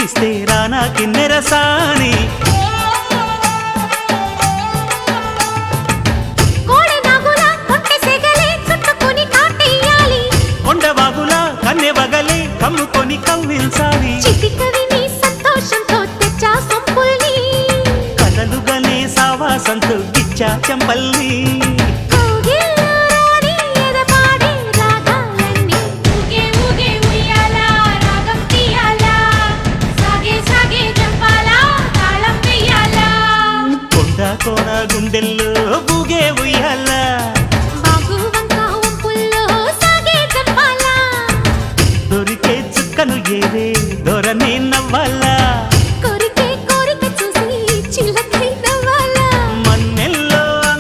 ఇస్తే రానా కిన్నెరసాని కొండవాగులా కన్నెవగలే కమ్ముకొని కవ్విల్సాలి కలలుగనే సావాసంతో గిచ్చా చెంపల్లి కోన గుండెల్లో బూగే ఉయ్యాల